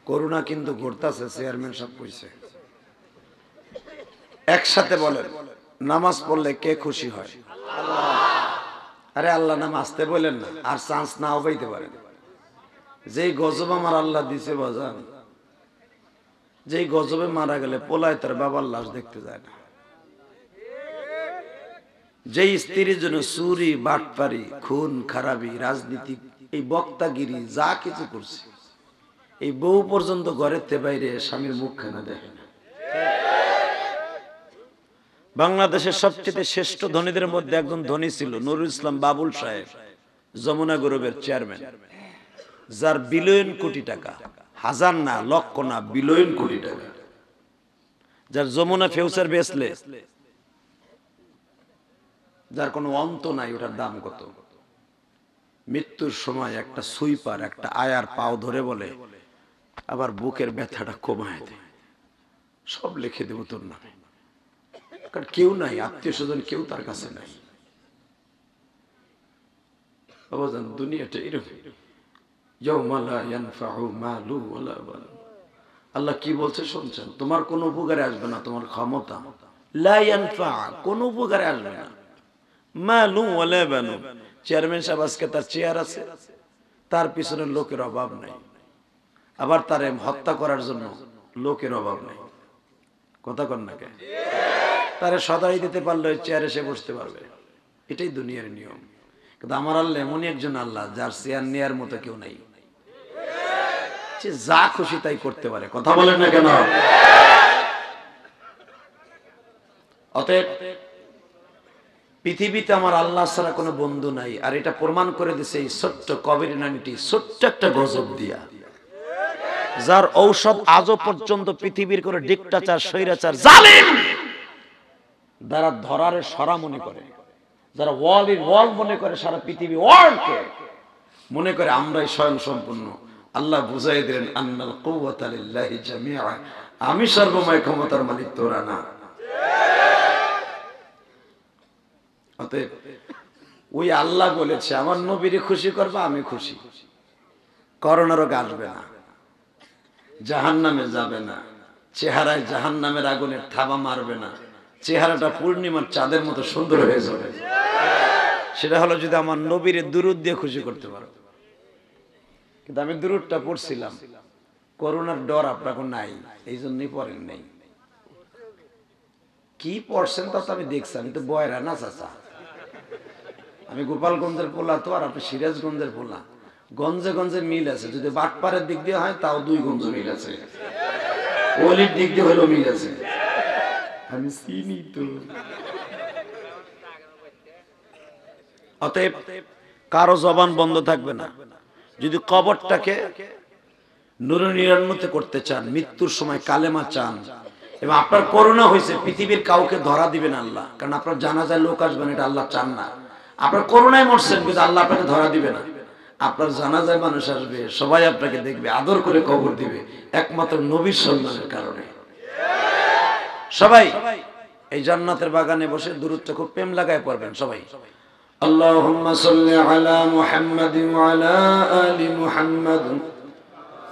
Corona কিন্তু ঘুরতেছে, chairman সাহেব কইছে। একসাথে বলেন, নামাজ পড়লে কে খুশি হয়? আরে আল্লাহ নাম আসতে বলেন না, আর চান্স নাও পাইতে পারেন। যেই গজব আমার আল্লাহ দিছে বাজান, যেই গজবে মারা গেলে পোলায় তার বাবার লাশ দেখতে যায় না। যেই স্ত্রীর জন্য চুরি, বাটপারি, খুন খারাপি, রাজনীতি, এই বক্তাগিরি যা কিছু করছে, এই বউ পর্যন্ত ঘরের তে বাইরে স্বামীর মুখখানা দেখে না। বাংলাদেশের সবচেয়ে শ্রেষ্ঠ ধনীদের মধ্যে একজন ধনী ছিল নুরুল ইসলাম বাবুল সাহেব, যমুনা গ্রুপের চেয়ারম্যান, যার বিলিয়ন কোটি টাকা, হাজার না, লক্ষ না, বিলিয়ন কোটি টাকা, যার যমুনা ফিউচার বেচলে যার কোনো অন্ত নাই, ওটার দাম কত? মৃত্যুর সময় একটা সুইপার একটা আয়ার পাও ধরে বলে, আবার বুকের ব্যথাটা কমায় দে, সব লিখে দেব তোর নামে। কারণ কেউ নাই, আত্মীয় স্বজন কেউ তার কাছে নাই। বাবাজান, দুনিয়াটা এরকম। আল্লাহ কি বলছে শুনছেন? তোমার কোনো উপকারে আসবে না তোমার ক্ষমতা, লা ইয়ানফা, কোনো উপকারে আসবে না। মালু ওয়ালা বানু। চেয়ারম্যান সাহেব আজকে তার চেয়ার আছে, তার পিছনে লোকের অভাব নাই, আবার তারে হত্যা করার জন্য লোকের অভাব নাই। কথা কন না কে? তারে সদাই দিতে পারলে চেয়ারে সে বসতে পারবে, এটাই দুনিয়ার নিয়ম। কিন্তু আমার আল্লাহ এমনই একজন আল্লাহ, যার চেয়ার নেয়ার মতো কেউ নাই, সে যা খুশি তাই করতে পারে। কথা বলেন না কেন? অতএব পৃথিবীতে আমার আল্লাহ ছাড়া কোনো বন্ধু নাই, আর এটা প্রমাণ করে দিছে এই ছোট্ট কোভিড-19 ছোট্ট একটা গজব দিয়া, যার ঔষধ আজও পর্যন্ত পৃথিবীর কোনো ডিক্টাচার, স্বৈরাচার, জালিম যারা ধরারে সরা মনে করে, যারা ওয়াল মনে করে, সারা পৃথিবী ওয়ার্ল্ডকে মনে করে আমরাই স্বয়ং সম্পূর্ণ। আল্লাহ বুঝাই দিলেন, আন্নাল কুওয়াতা লিল্লাহি জামিআ, আমি সর্বময় ক্ষমতার মালিক, তোরা না। অতএব ওই আল্লাহ বলেছে, আমার নবীরে খুশি করবা, আমি খুশি। করোনা রোগ আসবে না, জাহান্নামে যাবে না, চেহারায় জাহান্নামের আগুনের থাবা মারবে না, চেহারাটা পূর্ণিমার চাঁদের মতো সুন্দর হয়ে যাবে। সেটা হলো যদি আমার নবীর দুরূদ দিয়ে খুশি করতে পারো। কিন্তু আমি দুরূদটা পড়ছিলাম, করোনার ডর আপনার নাই, এই জন্যই পড়েন নাই। কি পড়ছেন তা তো আমি দেখছি, আমি তো বয়রা না চাচা, আমি গোপালগঞ্জের পোলা তো, আর আপনি সিরাজগঞ্জের পোলা। গঞ্জে গঞ্জে মিল আছে, যদি বাটপাড়ের দিক দিয়ে হয় তাও 2 গঞ্জ মিল আছে, ওলির দিক দিয়ে হলো মিল আছে, আমি চিনি তো। অতএব কারো জবান বন্ধ থাকবে না। যদি কবরটাকে নূরে নিরান্বিত করতে চান, মৃত্যুর সময় কালেমা চান, এবং আপনার করোনা হয়েছে, পৃথিবীর কাউকে ধরা দিবেন আল্লাহ, কারণ আপনার জানাজায় লোক আসবেন, এটা আল্লাহ চান না। আপনার করোনায় মরছেন, কিন্তু আল্লাহ আপনাকে ধরা দিবে না। আপনার জানাজায় মানুষ আসবে, সবাই আপনাকে দেখবে, আদর করে কবর দিবে, একমাত্র নবীর সম্মানের কারণে। সবাই এই জান্নাতের বাগানে বসে দুরূদটা খুব প্রেম লাগায় পড়বেন সবাই। আল্লাহুম্মা সাল্লি আলা মুহাম্মাদিন ওয়া আলা আলি মুহাম্মাদ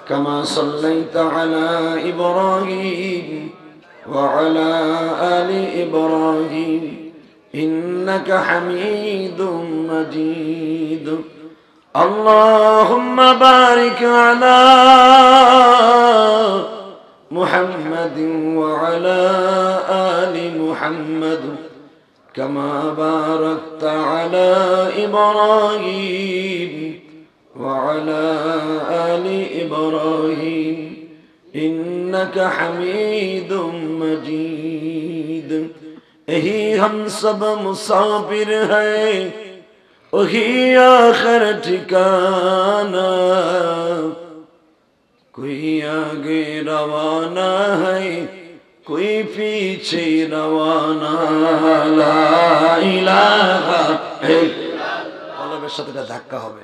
কামা সাল্লাইতা আলা ইব্রাহিম ওয়া আলা আলি ইব্রাহিম ইন্নাকা হামিদুম মাজিদ। আল্লাহুম্মা বারিক আলা মুহাম্মাদিন ওয়া আলা আলি মুহাম্মাদ কামা বারাকতা আলা ইব্রাহিম ওয়া আলা আলি ইব্রাহিম ইন্নাকা হামিদুম মাজিদ। यही हम सब मुसाफिर हैं, वही आखिर ठिकाना, कोई आगे रवाना है, कोई पीछे रवाना, ला इलाहा इल्लाल्लाह। কলবের সাথে ধাক্কা হবে,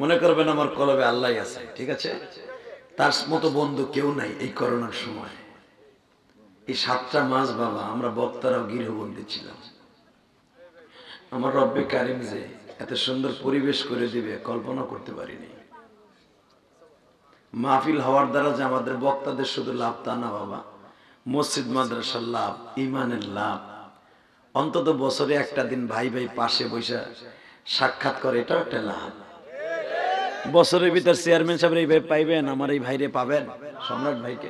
মনে করবেন আমার কলবে আল্লাহই আছে, ঠিক আছে? তার মতো বন্ধু কেউ নাই এই করোনার সময়। এই 7টা মাস বাবা আমরা বক্তারাও গৃহবন্দী ছিলাম। আমার রব্বে কারিম যে এত সুন্দর পরিবেশ করে দিবে কল্পনা করতে পারিনি। মাহফিল হওয়ার দ্বারা যে আমাদের বক্তাদের শুধু লাভ তা না বাবা, মসজিদ মাদ্রাসার লাভ, ইমানের লাভ। অন্তত বছরে একটা দিন ভাই ভাই পাশে বসে সাক্ষাৎ করে, এটাও একটা লাভ। বছরের ভিতর চেয়ারম্যান সাহেব এই ভাই পাইবেন, আমার এই ভাইরে পাবেন, সম্রাট ভাইকে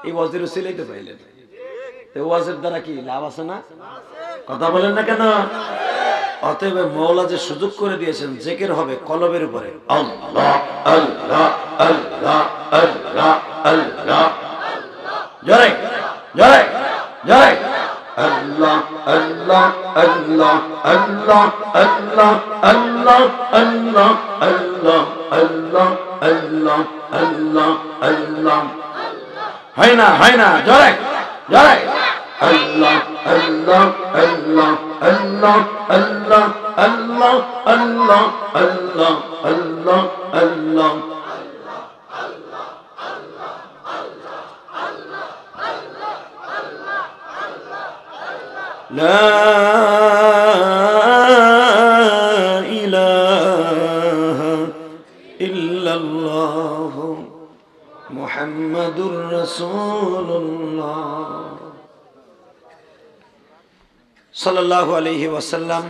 এই ওয়াজের উসিলাই তো পাইলেন। তো ওয়াজের দ্বারা কি লাভ আছে না? কথা বলেন না কেন? অতএব মওলা যে সুযোগ করে দিয়েছেন, জিকির হবে কলবের উপরে, আল্লাহ আল্লাহ আল্লাহ আল্লাহ আল্লাহ, জোরে জোরে জোরে, আল্লাহ আল্লাহ আল্লাহ আল্লাহ আল্লাহ আল্লাহ আল্লাহ আল্লাহ আল্লাহ আল্লাহ আল্লাহ আল্লাহ, হয় না হয় না, জোরে জোরে, আল্লাহ আল্লাহ আল্লাহ আল্লাহ আল্লাহ আল্লাহ আল্লাহ আল্লাহ আল্লাহ আল্লাহ, লা ইলাহা ইল্লাল্লাহ মুহাম্মাদুর রাসূলুল্লাহ সাল্লাল্লাহু আলাইহি ওয়াসাল্লাম।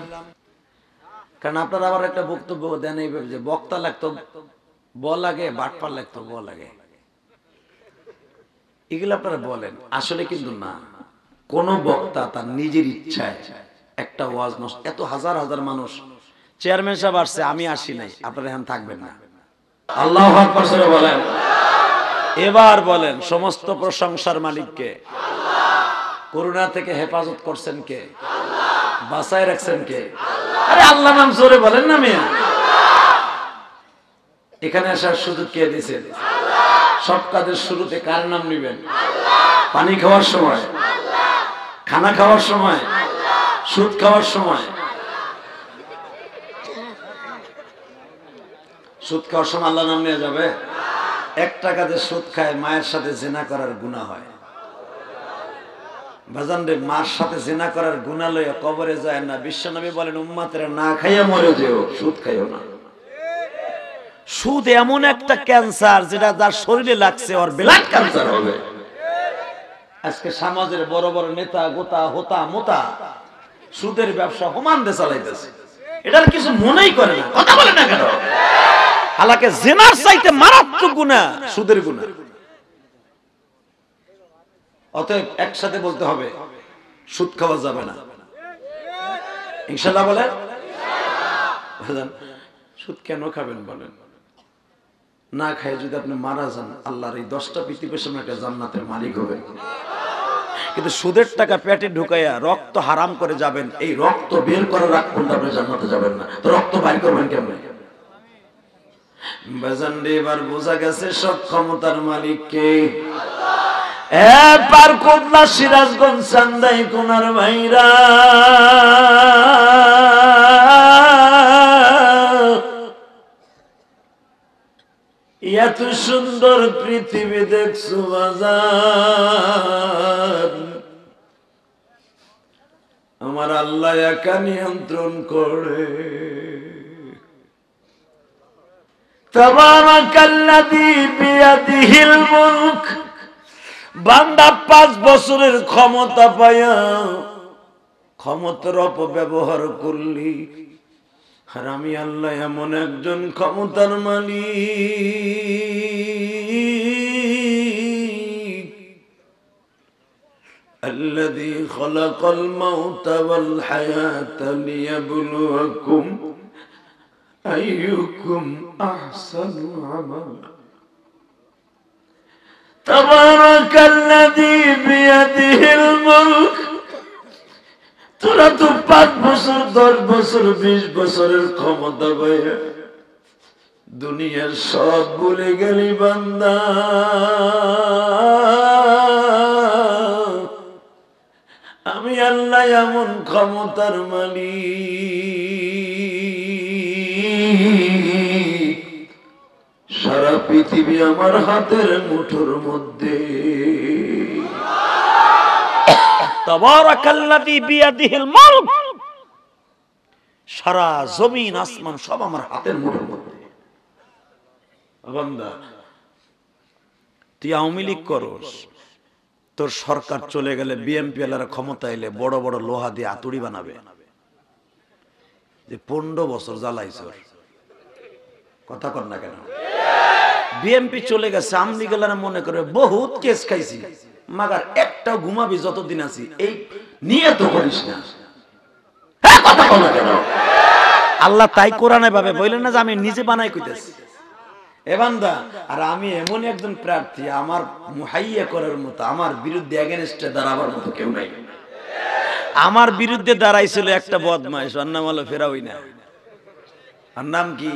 কারণ আপনারা আবার একটা বক্তব্য দেন এইভাবে যে বক্তা লাগতো ব লাগে, বাটপার লাগতো ব লাগে, এগুলো আপনারা বলেন, আসলে কিন্তু না। কোন বক্তা তার নিজের ইচ্ছায় একটা ওয়াজ নষ্ট, এত হাজার হাজার মানুষ, চেয়ারম্যান সাহেব আসছে আমি আসি নাই, আপনারা এখানে থাকবেন না, আল্লাহু আকবার করে বলেন। এবার বলেন সমস্ত প্রশংসার মালিককে, করোনা থেকে হেফাজত করছেন কে, বাঁচায় রাখছেন কে? আরে আল্লাহ নাম জোরে বলেন না মিয়া। এখানে আসার সুযোগ কে দিয়েছেন? সব কাজের শুরুতে কার নাম নিবেন? পানি খাওয়ার সময়, খানা খাওয়ার সময়, সুদ খাওয়ার সময়। সুদ খাওয়ার সময় আল্লাহ নাম নিয়ে যাবে? 1 টাকা দিয়ে সুদ খায়, মায়ের সাথে জিনা করার গুনাহ হয়। বাজান রে, মার সাথে জিনা করার গুনাহ লইয়া কবরে যায় না। বিশ্বনবী বলেন উম্মতেরা না খাইয়া মরে যেও, সুদ খাইও না। সুদ এমন একটা ক্যান্সার যেটা যার শরীরে লাগছে ওর ব্লাড ক্যান্সার হবে। আজকে সমাজের বড় বড় নেতা গোতা হোতা মোতা সুদের ব্যবসা হোমান দে চালাইতেছে, এটার কিছু মনেই করে না। কথা বলে না কেন? হালাকে জিনার চাইতে মারাত্মক গুনাহ সুদের গুনাহ। অতএব একসাথে বলতে হবে সুদ খাওয়া যাবে না, ইনশাআল্লাহ বলেন। সুদ কেন খাবেন বলেন? না খায় যদি আপনি মারা যান, আল্লাহর এই 10টা পৃথিবীর সামনে একটা জান্নাতের মালিক হবেন। কিন্তু সুদের টাকা পেটে ঢুকাইয়া রক্ত হারাম করে যাবেন, এই রক্ত বের করার আগ পর্যন্ত আপনি জান্নাতে যাবেন না। তো রক্ত বাইর করবেন কেমনে? বাজান রে, এবার বোঝা গেছে সব ক্ষমতার মালিক কে। পার কোটলা সিরাজগঞ্জ চান্দাই কোনার ভাইরা, এত সুন্দর পৃথিবী দেখছো বাজার, আমার আল্লাহ একা নিয়ন্ত্রণ করে। তাবারাকাল্লাযী বিয়াদিহিল মুলক, বান্দা 5 বছরের ক্ষমতা পায়া ক্ষমতার অপব্যবহার করলি। আর আমি আল্লাহ এমন একজন ক্ষমতার মালিক, আল্লাযী খালাকাল মাউতা ওয়াল হায়াতা লিয়াবলুয়াকুম আইয়ুকুম আহসানু আমালা। তাবারাকাল্লাযী বিয়াদিহিল মুলক। তোরা তো 5 বছর 10 বছর 20 বছরের ক্ষমতা পাইয়া দুনিয়ার সব ভুলে গেলি বান্দা। আমি আল্লাহ এমন ক্ষমতার মালিক, সারা পৃথিবী আমার হাতের মুঠোর মধ্যে। তাবারাকাল্লাযী বিয়াদিহিল মুলক, সারা জমিন আসমান সব আমার হাতের মুঠোর মধ্যে। বান্দা তুই আওয়ামী লীগ করস, তোর সরকার চলে গেলে বিএনপি এলারা ক্ষমতা এলে বড় বড় লোহা দিয়ে আতুড়ি বানাবে। যে 15 বছর জ্বালাইছ, কথা কর না কেন? বিএনপি চলে গেছে, আওয়ামী লীগ এলারা মনে করে বহুত কেস খাইছি, মাগার একটাও ঘুমাবি যতদিন আছি এই নিয়ে তো করিস না। কথা কর না কেন? আল্লাহ তাই কোরআনে ভাবে বললেন না যে আমি নিজে বানাই কইতেছি। এ বান্দা, আর আমি এমন একজন প্রার্থী, আমার মুহাইয়া করার মতো, আমার বিরুদ্ধে এগেনস্টে দাঁড়াবার মতো কেউ নাই। আমার বিরুদ্ধে দাঁড়াইছিল একটা বদমাইশ, ওর নাম হলো ফেরাউই না। আর নাম কি?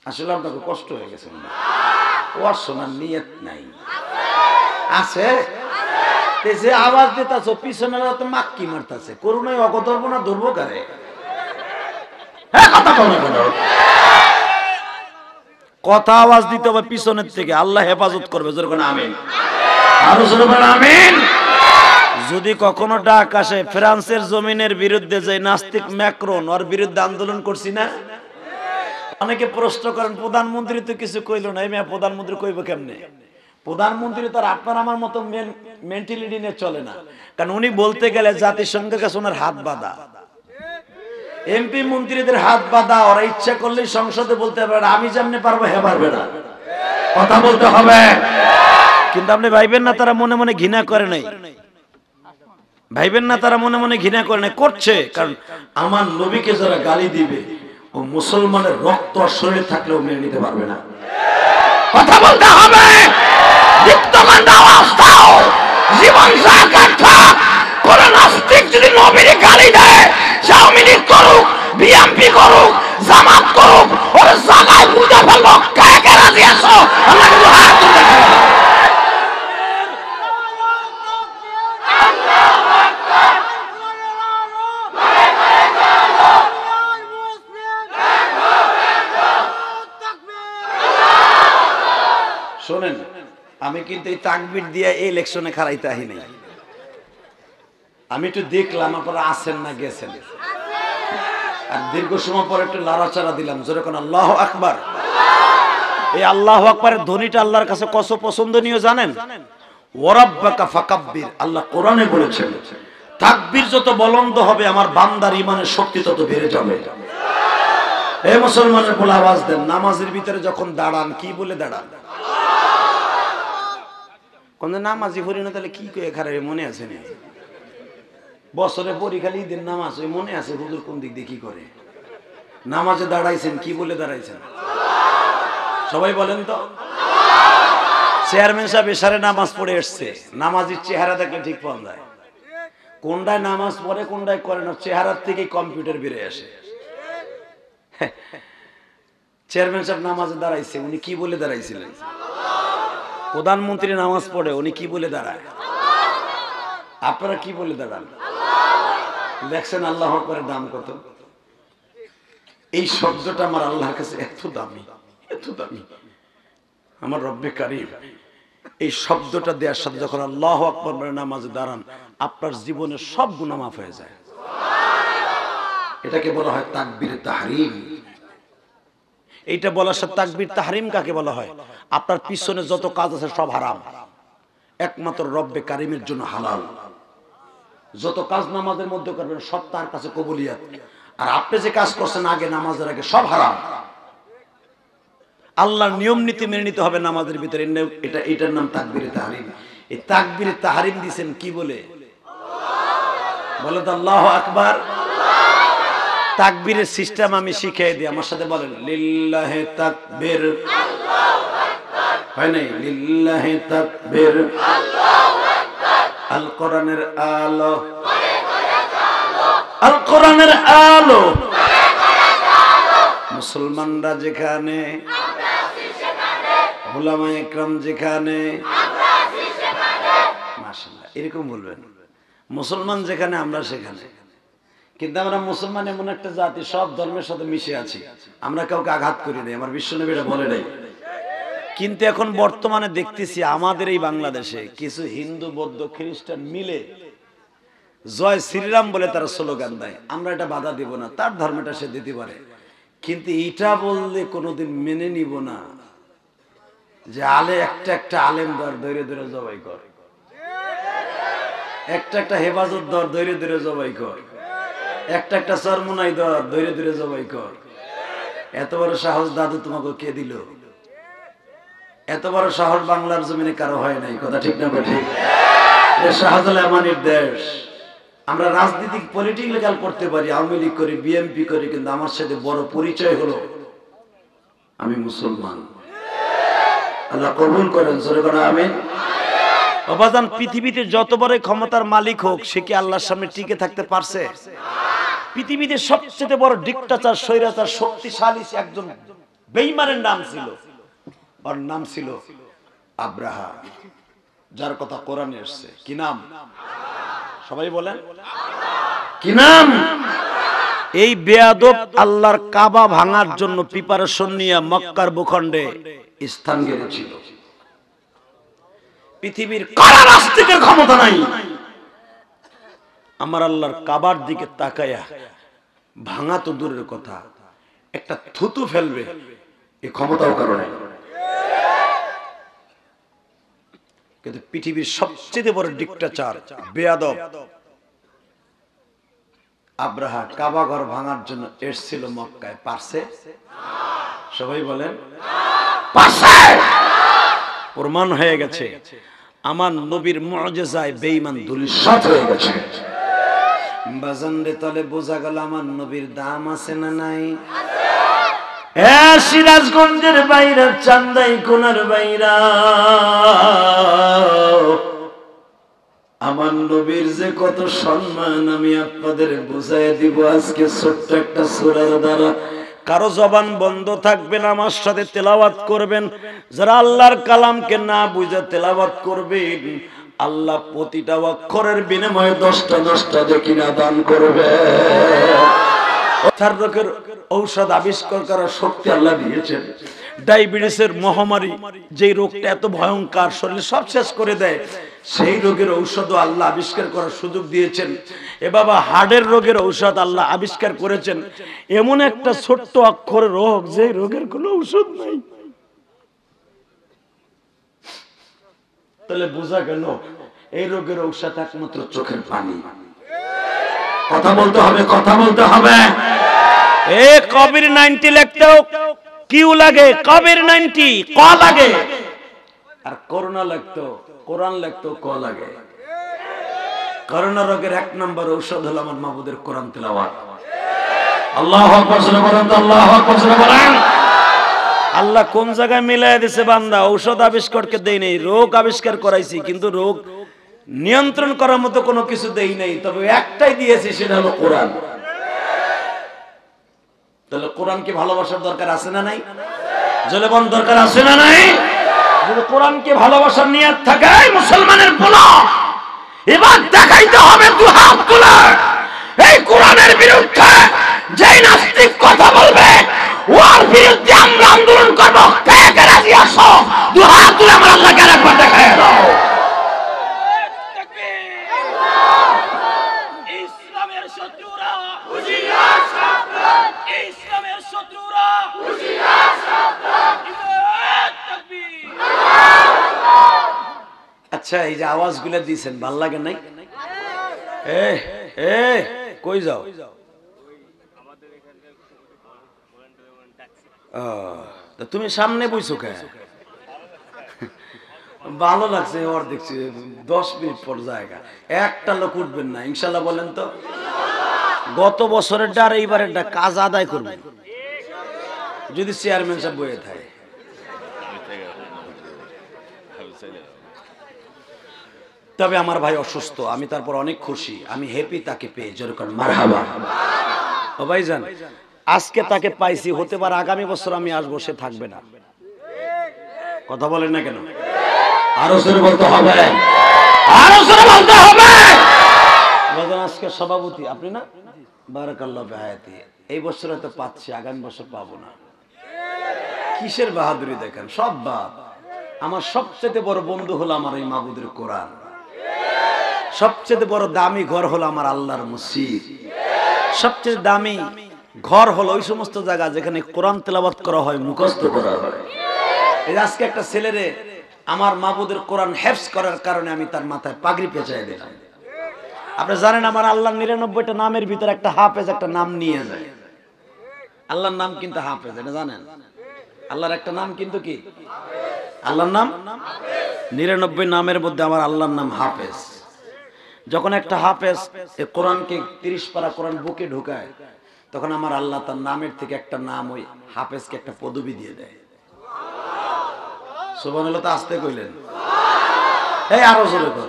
আসলে আপনাকে কষ্ট হয়ে গেছে, ওর শোনার নিয়ত নাই। আছে যে আওয়াজ দিতেছ পিছনে তো মাক্কি মারতেছে, করুণায় অক ধরবো না, ধরবো কারে? কথা বলো কেন? কথা আওয়াজ দিতে হবে পিছনের থেকে, আল্লাহ হেফাজত করবে। যেরকম আমিন, আরো যেরকম আমিন। যদি কখনো ডাক আসে ফ্রান্সের জমিনের বিরুদ্ধে, যে নাস্তিক ম্যাক্রন, ওর বিরুদ্ধে আন্দোলন করছি না? অনেকে প্রশ্ন করেন প্রধানমন্ত্রী তো কিছু কইল না, প্রধানমন্ত্রী কইব কেমনে? প্রধানমন্ত্রী তো আপনার আমার মতো মেন্টালিটি নিয়ে চলে না, কারণ উনি বলতে গেলে জাতিসংঘের কাছে ওনার হাত বাঁধা, এমপি মন্ত্রীদের হাত বাঁধা। ওরা ইচ্ছা করলে সংসদে বলতে পারে আমি যেমনি পারবো হে পারবে না, কথা বলতে হবে। কিন্তু আপনি ভাইবেন না তারা মনে মনে ঘৃণা করে নাই, ভাইবেন না তারা মনে মনে ঘৃণা করে নাই, করছে। কারণ আমার নবীকে যারা গালি দিবে, ও মুসলমানের রক্ত আর শরীরে থাকলেও মেনে নিতে পারবে না, কথা বলতে হবে। জীবন কোন নাস্তিক যদি নবীর গালি দেয়, আওয়ামী লীগ করুক, বিএনপি করুক, জামাত করুক, ওর জায়গায় বুঝে ফেলবো কে কে রাজি আছো। আল্লাহ কিন্তু হাত তুলে শোনেন, আমি কিন্তু এই তাকবীর দিয়ে এই ইলেকশনে খারাইতে আহি নাই। আমি একটু দেখলাম আপনারা আছেন না গেছেন, আর দীর্ঘ সময় পরে একটু লাড়াচাড়া দিলাম। যেরকম আল্লাহু আকবার, এই আল্লাহু আকবারের ধ্বনিটা আল্লাহর কাছে কত পছন্দনীয় জানেন? ওয়ারাব্বাকা ফাকাব্বির, আল্লাহ কোরআনে বলেছেন তাকবীর যত বলন্দ হবে আমার বান্দার ঈমানের শক্তি তত বেড়ে যাবে। এই মুসলমানের বলে আওয়াজ দেন, নামাজের ভিতরে যখন দাঁড়ান কি বলে দাঁড়ান? কোন নামাজি পড়ি না তাহলে কি কয়ে খারাপ মনে আছে না? বছরে পড়ি খালি ঈদের নামাজ, ওই মনে আছে হুজুর কোন দিক দিয়ে কি করে? নামাজে দাঁড়াইছেন কি বলে দাঁড়াইছেন? সবাই বলেন তো। চেয়ারম্যান সাহেব এশারে নামাজ পড়ে এসছে, নামাজির চেহারা দেখলে ঠিক পাওয়া যায় কোনটায় নামাজ পড়ে কোনটায় করে না, চেহারার থেকে কম্পিউটার বেড়ে আসে। চেয়ারম্যান সাহেব নামাজে দাঁড়াইছে, উনি কি বলে দাঁড়াইছিলেন? প্রধানমন্ত্রী নামাজ পড়ে, উনি কি বলে দাঁড়ায়? আপনারা কি বলে দাঁড়ান? দেখছেন আল্লাহ আকবারের দাম কত? এই শব্দটা আমার আল্লাহর কাছে এত দামি, এত দামি। আমার রব্বে কারীম এই শব্দটা দেওয়ার সাথে যখন আল্লাহু আকবার বলে নামাজে দাঁড়ান, আপনার জীবনের সব গুনাহ মাফ হয়ে যায়। এটাকে বলা হয় তাকবীরে তাহরিম। এইটা বলার সাথে তাকবীর তাহরিম কাকে বলা হয়? আপনার পিছনে যত কাজ আছে সব হারাম, একমাত্র রব্বে কারীমের জন্য হালাল। যত কাজ নামাজের মধ্যে করবেন সব তার কাছে কবুলিয়াত, আর আপনি যে কাজ করছেন আগে নামাজের আগে সব হারাম। আল্লাহর নিয়ম নীতি মেনে নিতে হবে নামাজের ভিতরে, এটার নাম তাকবীরে তাহরিম। এই তাকবীরে তাহরিম দিবেন কি বলে? বলে তো আল্লাহু আকবার। তাকবীরের সিস্টেম আমি শিখিয়ে দিই, আমার সাথে বলেন লিল্লাহি তাকবীর, আল্লাহু আকবার। হয় নাই? লিল্লাহি তাকবীর, আল্লাহু আকবার। আল কোরআনের আলো, আল কোরআনের আলো, মুসলমানরা যেখানে, উলামায়ে ইকরাম যেখানে, মাশাআল্লাহ এরকম বলবেন। মুসলমান যেখানে আমরা সেখানে। কিন্তু আমরা মুসলমান এমন একটা জাতি, সব ধর্মের সাথে মিশে আছি, আমরা কাউকে আঘাত করি নাই, আমার বিশ্বনবী এটা বলে নাই। কিন্তু এখন বর্তমানে দেখতেছি আমাদের এই বাংলাদেশে কিছু হিন্দু বৌদ্ধ খ্রিস্টান মিলে জয় শ্রীরাম বলে তারা স্লোগান দেয়। আমরা এটা বাধা দিব না, তার ধর্মটা সে দিতে পারে, কিন্তু এটা বললে কোনোদিন মেনে নিব না। যে একটা একটা আলেম দর দৈরে দৈরে জবাই কর, একটা একটা হেফাজত দর দৈরে দৈরে জবাই কর, একটা একটা চরমোনাই দর দৈরে দৈরে জবাই কর। এত বড় সাহস দাদু তোমাকে কে দিল? এত বড় সাহস বাংলার জমিনে কারো হয় নাই। কথা ঠিক না ঠিক? শাহজালাল আমানির দেশ। আমরা রাজনীতিক পলিটিক্যাল করতে পারি, আওয়ামী লীগ করি, বিএনপি করি, কিন্তু আমার সাথে বড় পরিচয় হলো আমি মুসলমান। আল্লাহ কবুল করেন, জোরে করে আমিন। বাবাজান, পৃথিবীতে যত বড় ক্ষমতার মালিক হোক, সে কি আল্লাহর সামনে টিকে থাকতে পারছে? পৃথিবীতে সবচেয়ে বড় ডিক্টেটর, স্বৈরাচার, শক্তিশালী একজন বেঈমানের নাম ছিল, ওর নাম ছিল আব্রাহা, যার কথা কোরআনে এসেছে। কি নাম? সবাই বলেন কি নাম? এই বেয়াদব আল্লাহর কাবা ভাঙার জন্য প্রিপারেশন নিয়ে মক্কার ভূখণ্ডে স্থান গেড়েছিল। পৃথিবীর কারা রাষ্ট্রের ক্ষমতা নাই আমার আল্লাহর কাবার দিকে তাকায়া ভাঙা তো দূরের কথা, একটা থুতু ফেলবে এই ক্ষমতাও কারণে। কিন্তু পৃথিবীর সবচেয়ে বড় ডিক্টেটর বেয়াদব আব্রাহা কাবা ঘর ভাঙার জন্য এসেছিল মক্কায়, পারছে? সবাই বলেন পারছে। প্রমাণ হয়ে গেছে আমার নবীর মুআজিজায় বেঈমান ধূলিসাৎ হয়ে গেছে। বাজানরে তলে বোঝা গেল আমার নবীর দাম আছে না নাই? সিরাজগঞ্জের বাইরা, চান্দাই কোনার বাইরা, আমার নবীর যে কত সম্মান আমি আপনাদের বুঝাই দিব আজকে ছোট্ট একটা সূরার দ্বারা। কারো জবান বন্ধ থাকবেন, আমার সাথে তেলাওয়াত করবেন। যারা আল্লাহর কালামকে না বুঝে তেলাওয়াত করবেন, আল্লাহ প্রতিটা অক্ষরের বিনিময়ে 10টা 10টা দেকিনা দান করবে। রোগের ঔষধ আবিষ্কার করার শক্তি আল্লাহ দিয়েছেন। ডায়াবেটিসের মহামারী, যে রোগটা এত ভয়ঙ্কর, শরীর সব শেষ করে দেয়, সেই রোগের ঔষধও আল্লাহ আবিষ্কার করার সুযোগ দিয়েছেন। এ বাবা, হার্টের রোগের ঔষধ আল্লাহ আবিষ্কার করেছেন। এমন একটা ছোট্ট অক্ষরের রোগ, যে রোগের কোনো ঔষধ নাই। তাহলে বোঝা গেল এই রোগের ঔষধ একমাত্র চোখের পানি। কথা বলতে হবে, কথা বলতে হবে। এ কোভিড-19 লিখতেও কিউ লাগে, কোভিড-19 ক লাগে, আর করোনা লিখতো, কোরআন লিখতো ক লাগে। করোনা রোগের 1 নম্বর ঔষধ হলো আমার মাবুদের কোরআন তেলাওয়াত। আল্লাহু আকবার, জোরে বলেন তো আল্লাহু আকবার, জোরে বলেন। আল্লাহ কোন জায়গায় মিলায় দিয়েছে বান্দা? ঔষধ আবিষ্কারকে দেই নাই, রোগ আবিষ্কার করাইছি, কিন্তু রোগ নিয়ন্ত্রণ করার মতো কোনো কিছু দেই নাই। তবে একটাই দিয়েছি, সেটা হলো কোরআন। তাহলে কোরআনকে ভালোবাসার দরকার আছে না নাই? জোরে বলেন দরকার আছে না নাই? যদি কোরআনকে ভালোবাসার নিয়ত থাকে মুসলমানের বলো, এবার দেখাইতে হবে দু হাত তুলে এই কোরআনের বিরুদ্ধে যেই নাস্তিক কথা বলবে, ওর বিরুদ্ধে আমরা আন্দোলন করব। কে কে রাজি আসো? দু হাত তুলে আমার আল্লাহকে একবার দেখায় দাও। ইসলামের শত্রুরা হুঁশিয়ার, সাবধান! ইসলামের শত্রুরা হুঁশিয়ার, সাবধান! তাকবীর! আচ্ছা, এই যে আওয়াজগুলো দিয়েছেন ভাল লাগে নাই? কই যাও? তুমি সামনে বইছো কে? ভালো লাগছে, ওর দেখছি 10 মিনিট পর জায়গা একটা লোক উঠবেন না ইনশাল্লাহ, বলেন তো। গত বছরের আর এইবারের কাজ আদায় করবেন যদি চেয়ারম্যান সাহেব বইয়ে থাকে। তবে আমার ভাই অসুস্থ, আমি তারপর অনেক খুশি, আমি হ্যাপি তাকে পেয়ে। যেরকম মারহাবা। ও ভাইজান, আজকে তাকে পাইছি, হতে পারে আগামী বছর আমি আসবো, সে থাকবে না। কথা বলেন না কেন? আরো জোরে বলতে হবে, আরো জোরে বলতে হবে। বাজান, আজকে সভাপতি আপনি না? বারাকাল্লাহু বিহায়াতি। এই বছর হয়তো পাচ্ছি, আগামী বছর পাবো না। কিসের বাহাদুরি দেখেন, সব বাদ। আমার সবচেয়ে বড় বন্ধু হলো আমার এই মাবুদের কোরআন। সবচেয়ে বড় দামি ঘর হলো আমার আল্লাহর মসজিদ। সবচেয়ে দামি ঘর হলো ওই সমস্ত জায়গা যেখানে কোরআন তেলাওয়াত করা হয়, মুখস্থ করা হয়। এই আজকে একটা ছেলেরে আমার মাবুদের কোরআন হেফজ করার কারণে আমি তার মাথায় পাগড়ি পেঁচাই দিলাম। আপনি জানেন আমার আল্লাহর 99টা নামের ভিতরে একটা হাফেজ একটা নাম নিয়ে যায়। আল্লাহর নাম কিন্তু হাফেজ, এটা জানেন? আল্লাহর একটা নাম কিন্তু কি? আল্লাহর নাম 99 নামের মধ্যে আমার আল্লাহর নাম হাফেজ। যখন একটা হাফেজ এই কোরআনকে 30 পারা কোরআন বুকে ঢুকায়, তখন আমার আল্লাহ তার নামের থেকে একটা নাম ওই হাফেজকে একটা পদবি দিয়ে দেয়। সুবহানাল্লাহ। তো আসতে কইলেন, এই আরো জোরে কর।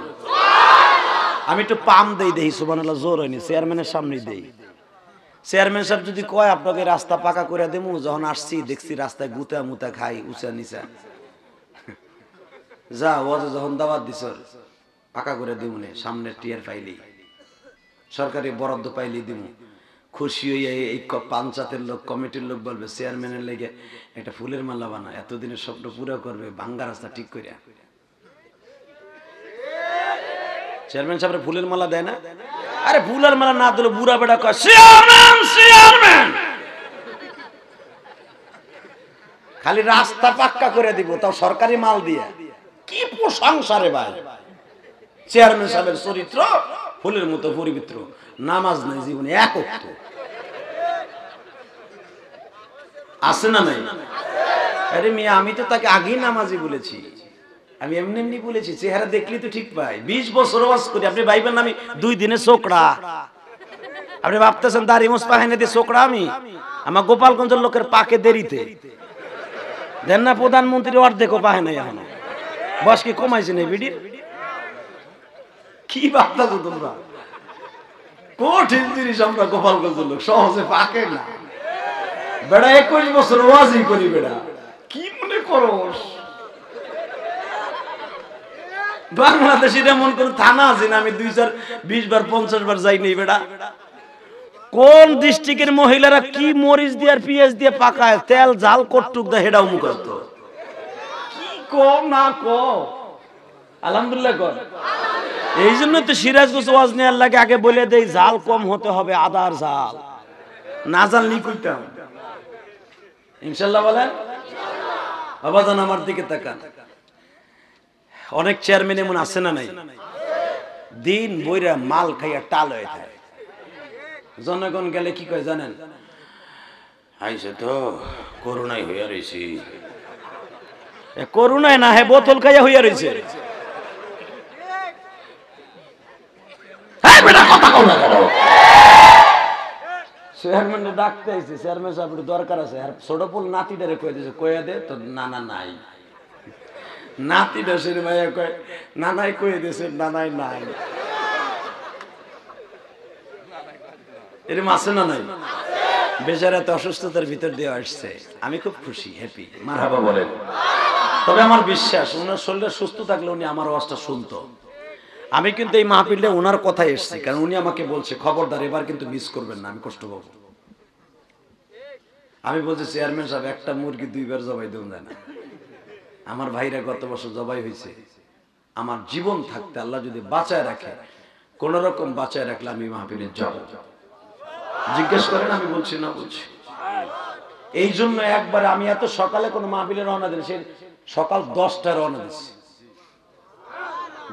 আমি একটু পাম দেই সুবহানাল্লাহ, জোর হয়নি, চেয়ারম্যানের সামনে দেই। চেয়ারম্যান সাহেব যদি কয় আপনাকে রাস্তা পাকা করে দেবো, যখন আসছি দেখছি রাস্তায় গুতা মুতা খাই উঁচা নিচা, যা ওয়াজে যখন দাওয়াত দিছ পাকা করে দিব নে, সামনে টিয়ার পাইলি সরকারি বরাদ্দ পাইলি দিব। খুশি হইয়া এই পঞ্চায়েতের লোক কমিটির লোক বলবে চেয়ারম্যানের লেগে একটা ফুলের মালা বানা, এতদিনের স্বপ্ন পুরো করবে, ভাঙ্গা রাস্তা ঠিক করে। চেয়ারম্যান সাহেব ফুলের মালা দেয় না? আরে ফুলের মালা না দিলে বুড়া বেড়া কয় চেয়ারম্যান চেয়ারম্যান, খালি রাস্তা পাক্কা করে দিব, তাও সরকারি মাল দিয়ে। কি প্রশংসারে ভাই! চেয়ারম্যান সাহেবের চরিত্র ফুলের মতো পবিত্র, নামাজ নাই জীবনে এক ওয়াক্ত আছে না নাই? আরে মিয়া, আমি তো তাকে আগেই নামাজি বলেছি, আমি এমনি এমনি বলেছি, চেহারা দেখলি তো ঠিক পাই। 20 বছর ওয়াজ করি, আপনি ভাইবেন না আমি 2 দিনে চোকড়া। আপনি ভাবতেছেন দাড়ি মোছ পাহাইনে দিয়ে চোকড়া? আমি আমার গোপালগঞ্জের লোকের পাকে দেরিতে দেন না, প্রধানমন্ত্রী অর্ধেকও পাহে নাই এখনো। বয়স কি কমাইছে না বিডির? কি ভাবতেছো তোমরা? কঠিন জিনিস আমরা গোপালগঞ্জের লোক, সহজে পাকে না। বেড়া 21 বছর ওয়াজই করি, বেড়া কি মনে করস? বাংলাদেশের এমন কোন থানা আছে না আমি 20 বার 50 বার যাইনি? বেড়া কোন ডিস্ট্রিক্টের মহিলারা কি মরিচ দিয়ে আর পেঁয়াজ দিয়ে পাকায়, তেল জাল কটুক দা হেডাও মুখস্থ। কি কম না কম, আলহামদুলিল্লাহ কর। এই জন্য তো সিরাজগঞ্জ ওয়াজ নেওয়ার লাগে আগে বলে দেই জাল কম হতে হবে, আদার জাল না জানলি কইতাম। ইনশাআল্লাহ বলেন। বাবাজান আমার দিকে তাকান। অনেক চেয়ারম্যান এমন আছে না নাই? দিন বইরা মাল খাইয়া টাল হয়ে থাকে। জনগণ গেলে কি কয় জানেন? আইসে তো করোনায় হইয়া রয়েছি। করোনায় না, হে বোতল খাইয়া হইয়া রয়েছে। চেয়ারম্যান ডাকতে আইছে, চেয়ারম্যান সাহেব দরকার আছে, আর ছোট পুল নাতিটারে কয়ে দিয়েছে, কয়ে দে তো। না না নাই, নাতিটা সেরে ভাইয়া কয় নানাই কয়ে দিয়েছে, নানাই নাই। এরকম আছে না নাই? বেচারা তো অসুস্থতার ভিতর দিয়ে আসছে, আমি খুব খুশি, হ্যাপি, মারহাবা বলেন। তবে আমার বিশ্বাস ওনার শরীরটা সুস্থ থাকলে উনি আমার আওয়াজটা শুনতো। আমি কিন্তু এই মাহফিলে ওনার কথাই এসেছি, কারণ উনি আমাকে বলছে খবরদার এবার কিন্তু মিস করবেন না, আমি কষ্ট পাবো। আমি বলছি চেয়ারম্যান সাহেব একটা মুরগি 2 বার জবাই দেন যায় না। আমার ভাইরা গত বছর জবাই হয়েছে। আমার জীবন থাকতে আল্লাহ যদি বাঁচায় রাখে, কোন রকম বাঁচায় রাখলে আমি মাহফিলে যাব। জিজ্ঞেস করেন, আমি বলছি না বলছি। এই জন্য একবার আমি এত সকালে কোন মাহফিলে রওনা দিই, সে সকাল 10টায় রওনা দিচ্ছি।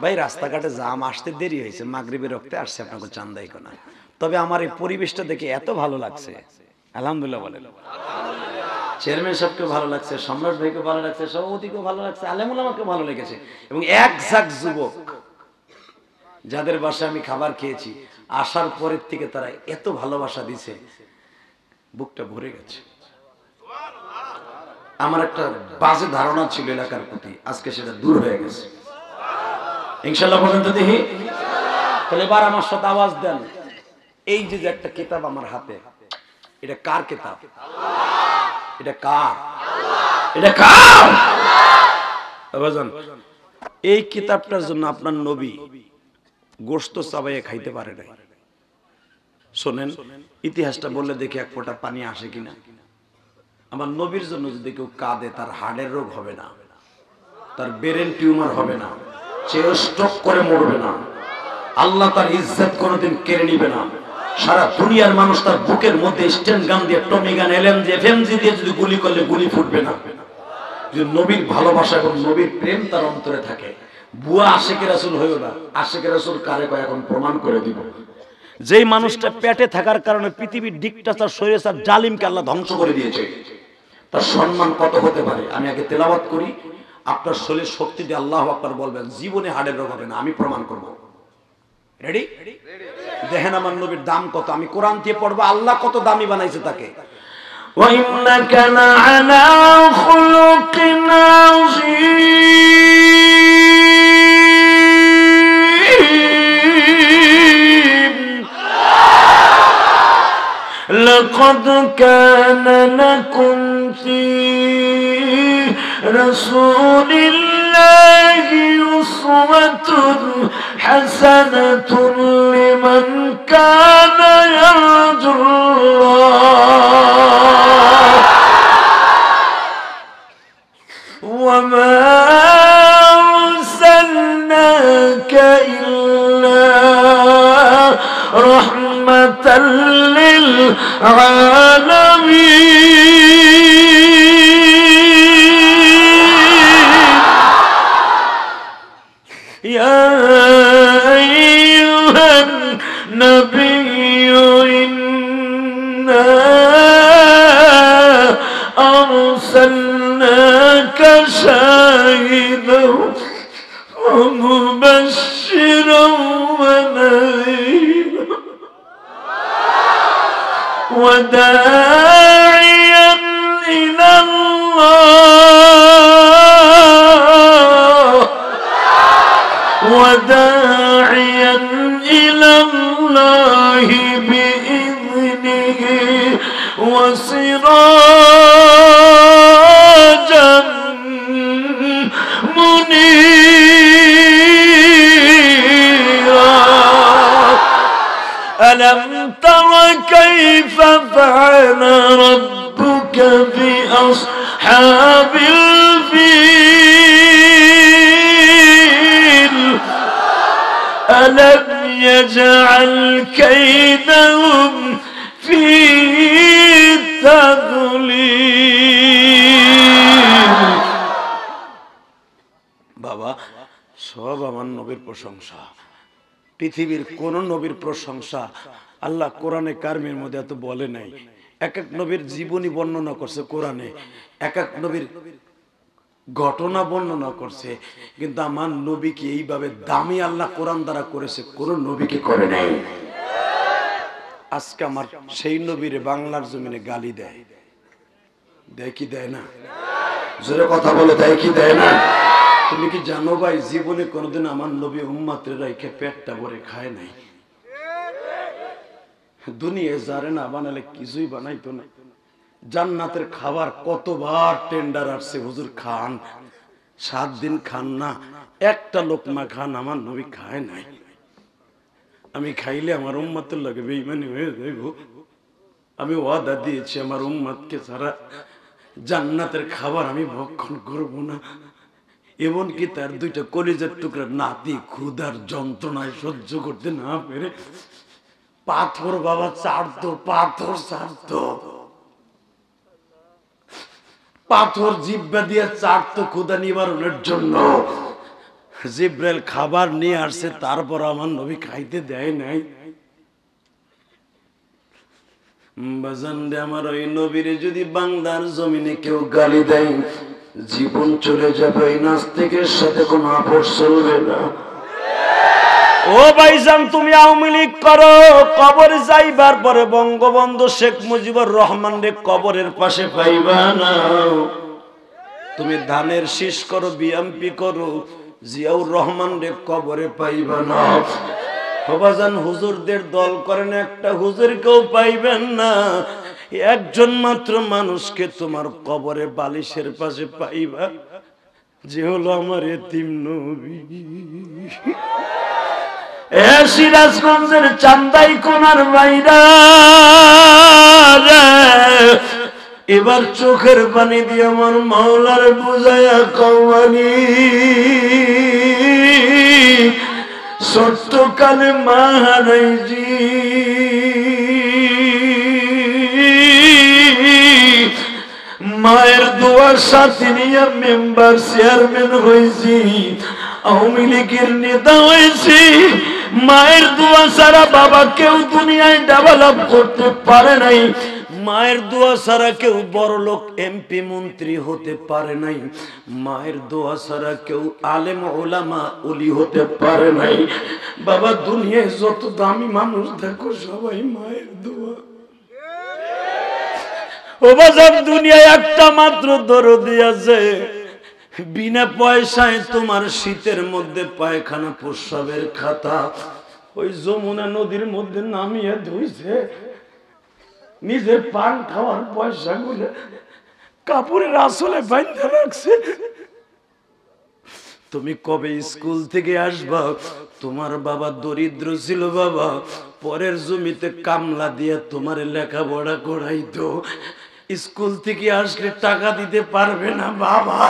ভাই রাস্তাঘাটে জাম, আসতে দেরি হয়েছে, মাগরিবের রক্তে আসছে আপনাকে চান্দাই কোনা। তবে আমার এই পরিবেশটা দেখে এত ভালো লাগছে, আলহামদুলিল্লাহ বলেন। চেয়ারম্যান সাহেবকে ভালো লাগছে, সম্রাট ভাইকে ভালো লাগছে, সভাপতিকেও ভালো লাগছে, আলেমুল আমাকে ভালো লেগেছে। এবং একঝাক যুবক যাদের বাসায় আমি খাবার খেয়েছি, আসার পরের থেকে তারা এত ভালোবাসা দিছে, বুকটা ভরে গেছে। আমার একটা বাজে ধারণা ছিল এলাকার প্রতি, আজকে সেটা দূর হয়ে গেছে। ইনশাআল্লাহ বলেন তো দেখি। তাহলে এবার আমার সাথে আওয়াজ দেন, এই যে একটা কিতাব আমার হাতে, এটা কার কিতাব? এটা কার? এটা কার? বাবাজান, এই কিতাবটার জন্য আপনার নবী গোশত চাবাইয়ে খাইতে পারে নাই। শোনেন, ইতিহাসটা বললে দেখি এক ফোঁটা পানি আসে কিনা। আমার নবীর জন্য যদি কেউ কাঁদে, তার হার্টের রোগ হবে না, তার ব্রেন টিউমার হবে না, সে স্ট্রোক করে মরবে না, আল্লাহ তার ইজ্জত কোনোদিন কেড়ে নিবে না। সারা দুনিয়ার মানুষ তার বুকের মধ্যে স্টেন গান দিয়ে, টমি গান, এলএমজি, এফএমজি দিয়ে যদি গুলি করলে গুলি ফুটবে না। যে নবীর ভালোবাসা এবং নবীর প্রেম তার অন্তরে থাকে। বুয়া আশিকে রাসূল হইও না। আশিকে রাসূল কারে কয় এখন প্রমাণ করে দিব। যেই মানুষটা পেটে থাকার কারণে পৃথিবীর ডিক্টেটর স্বৈরাচার জালিমকে আল্লাহ ধ্বংস করে দিয়েছে, তার সম্মান কত হতে পারে। আমি আগে তেলাওয়াত করি, আপনার শরীর শক্তি দিয়ে আল্লাহু আকবার বলবেন, জীবনে হাড়ের রোগ হবে না, আমি প্রমাণ করব। রেডি? দেখেন আমার নবীর দাম কত। আমি কোরআন দিয়ে পড়বো আল্লাহ কত দামি বানাইছে তাকে। ওয়া ইন্নাকা লাআলা খুলুকিন আযীম। লাকাদ কানা লাকুম ফী রাসূলিল্লাহি উসওয়াতুন হাসানাতুন লিমান কানা ইয়ারজুল্লাহ ওয়া মা আরসালনাকা ইল্লা রাহমাতাল লিল আলামিন। ইয়া আইয়ুহান নাবিয়্যু ইন্না আরসালনাকা শাহিদান ওয়া মুবাশশিরান ওয়া নাযীরান ওয়া দা'iyan ইলাল্লাহ وداعيا إلى الله بإذنه وسراجا منيرا ألم تر كيف فعل ربك بأصحاب الفيل ألم يجعل كيدهم في تضليل। বাবা সব আমার নবীর প্রশংসা, পৃথিবীর কোন নবীর প্রশংসা আল্লাহ কোরআনে কারিমের মধ্যে এত বলে নাই। এক এক নবীর জীবনী বর্ণনা করছে কোরআনে, এক এক নবীর ঘটনা বর্ণনা করছে, কিন্তু আমার নবীকে এইভাবে দামি আল্লাহ কোরআন দ্বারা করেছে, কোন নবীকে করে নাই। আজকে আমার সেই নবীরে বাংলার জমিনে গালি দেয়, দেয় কি দেয় না? জোরে কথা বলে দেয় কি দেয় না? তুমি কি জানো ভাই, জীবনে কোনোদিন আমার নবী উম্মতের রাইখে পেটটা ভরে খায় নাই। দুনিয়ায় যারে না বানালে কিছুই বানাইতো না। জান্নাতের খাবার কতবার টেন্ডার আসছে, হুজুর খান, 7 দিন খান না, একটা লোকমা খান, আমার নবী খায় নাই। আমি খাইলে আমার উম্মতের লাগে বেঈমানি হয়ে যাইব। আমি ওয়াদা দিয়েছি আমার উম্মতকে ছাড়া জান্নাতের খাবার আমি ভক্ষণ করব না। এমনকি তার 2টা কলিজার টুকরা নাতি ক্ষুধার যন্ত্রণায় সহ্য করতে না পেরে পাথর বাবা চাড়তো, পাথর চাড়তো, পাথর জিহ্বা দিয়ে চাড়তো ক্ষুধা নিবারণের জন্য। জিব্রাইল খাবার নিয়ে আসছে, তারপর আমার নবী খাইতে দেয় নাই। বাজান রে আমার, ওই নবীরে যদি বাংলার জমিনে কেউ গালি দেয়, জীবন চলে যাবে, এই নাস্তিকের সাথে কোনো আপোষ চলবে না। ও ভাইজান, তুমি আওয়ামী লীগ করো, কবরে যাইবার পরে বঙ্গবন্ধু শেখ মুজিবুর রহমান রে কবরের পাশে পাইবা না। তুমি ধানের শীষ করো, বিএমপি করো, জিয়াউর রহমান রে কবরে পাইবা না। বাজান, হুজুরদের দল করেন, একটা হুজুরকেও পাইবেন না। একজন মাত্র মানুষকে তোমার কবরে বালিশের পাশে পাইবা, যে হলো আমার এতিম নবী। সিরাজগঞ্জের চান্দাই কোনার বাইরা, এবার চোখের পানি দিয়ে আমার মাওলার বুঝায়া কওয়ানি। ছোট্ট কালে মা হারাইছি, মায়ের দোয়া দোয়ার সাথে নিয়ে মেম্বার চেয়ারম্যান হয়েছি, আওয়ামী লীগের নেতা হয়েছি। মায়ের দোয়া ছাড়া বাবা কেউ দুনিয়ায় ডেভেলপ করতে পারে নাই। মায়ের দোয়া ছাড়া কেউ বড়লোক এমপি মন্ত্রী হতে পারে নাই। মায়ের দোয়া ছাড়া কেউ আলেম ওলামা ওলি হতে পারে নাই। বাবা দুনিয়ায় যত দামি মানুষ দেখো সবাই মায়ের দোয়া। ও বাজার দুনিয়ায় একটা মাত্র দরদি আছে, বিনা পয়সায় তোমার শীতের মধ্যে পায়খানা প্রস্রাবের খাতা ওই যমুনা নদীর মধ্যে নামিয়ে ধুইছে, নিজের পান খাওয়ার পয়সা গুলো কাপড়ের আসলে বাঁধা রাখছে। তুমি কবে স্কুল থেকে আসবা? তোমার বাবা দরিদ্র ছিল বাবা, পরের জমিতে কামলা দিয়ে তোমার লেখাপড়া করাইতো। স্কুল থেকে আসলে টাকা দিতে পারবে না বাবা।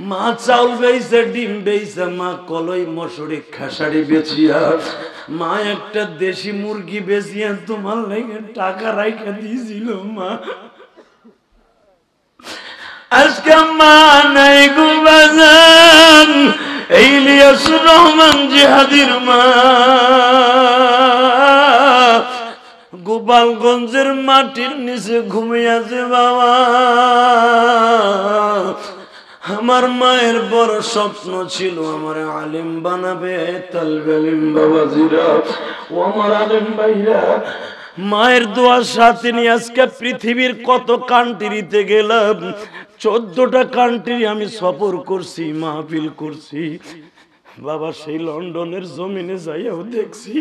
মা চাউল বেইছে, ডিম বেইছে, মা কলই মসুরি খেসারি বেচিয়া, মা একটা দেশি মুরগি বেচিয়া তোমার লাগে টাকা রাইখা দিয়েছিল মা। আজকে মা নাই গো বাজান, এই ইলিয়াসুর রহমান জিহাদির মা গোপালগঞ্জের মাটির নিচে ঘুমিয়ে আছে বাবা। আমার মায়ের বড় স্বপ্ন ছিল আমার আলেম বানাবে। তালবে আলিম বাবাজিরা ও আমার আলেম ভাইরা, মায়ের দোয়ার সাথে নিয়ে আজকে পৃথিবীর কত কান্ট্রিতে গেলাম। 14টা কান্ট্রি আমি সফর করছি, মাহফিল করছি বাবা। সেই লন্ডনের জমিনে যাইয়াও দেখছি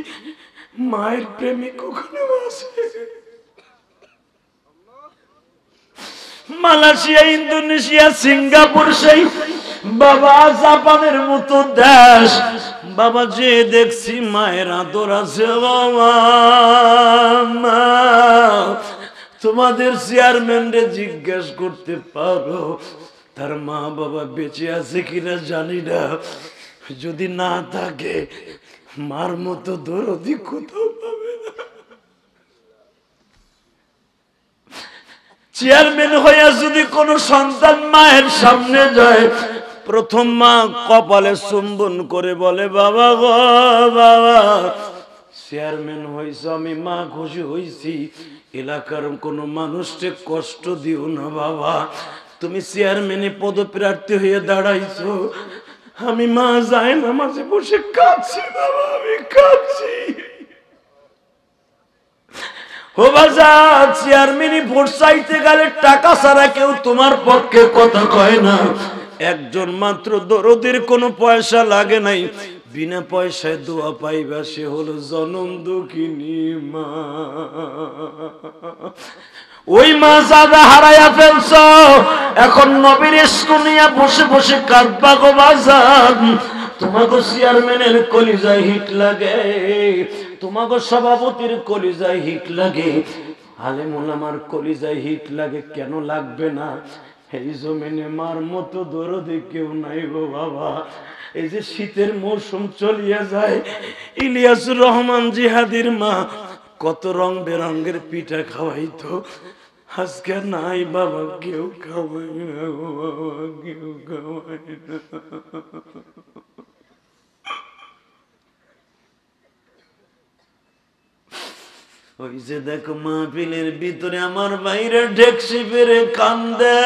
মায়ের প্রেমিক ওখানে আছে। মালয়েশিয়া, ইন্দোনেশিয়া, সিঙ্গাপুর, সেই বাবা জাপানের মতো দেশ বাবা যে দেখছি মায়ের আদর আছে বাবা। তোমাদের চেয়ারম্যানরে জিজ্ঞেস করতে পারো তার মা বাবা বেঁচে আছে কিনা জানি না। যদি না থাকে মার মতো দরদি কোথাও পাবে না। চেয়ারম্যান হইয়া যদি কোন সন্তান মায়ের সামনে যায়, প্রথম মা কপালে চুম্বন করে বলে বাবা গো বাবা, চেয়ারম্যান হইছ, আমি মা খুশি হইছি। এলাকার কোন মানুষকে কষ্ট দিও না বাবা। তুমি চেয়ারম্যানে পদপ্রার্থী হয়ে দাঁড়াইছো, আমি মা যায় না মাঝে বসে কাঁদছি বাবা, আমি কাঁদছি। ও বাজা, চেয়ারম্যানই ভোট চাইতে গেলে টাকা ছাড়া কেউ তোমার পক্ষে কথা কয় না। একজন মাত্র দরদের কোনো পয়সা লাগে নাই, বিনা পয়সায় দোয়া পাইবা, সে হলো জনম দুঃখিনী মা। ওই মা যারা হারাইয়া ফেলছ, এখন নবীর স্কুল নিয়ে বসে বসে কাঁদবা গো বাজান। তোমাকে চেয়ারম্যানের কলিজায় হিট লাগে, তোমাকে সভাপতির কলিজায় হিট লাগে, আলেম ওলামার কলিজায় হিট লাগে। কেন লাগবে না? এই জমিনে মার মতো দরদি কেউ নাই গো বাবা। এই যে শীতের মৌসুম চলিয়া যায়, ইলিয়াসুর রহমান জিহাদির মা কত রং বেরঙ্গের পিঠা খাওয়াইতো, আজকে নাই বাবা, কেউ খাওয়াই না গো বাবা, কেউ খাওয়াই না। ওই যে দেখো মাহফিলের ভিতরে আমার বাইরে ঢেকসি পেরে কান্দে।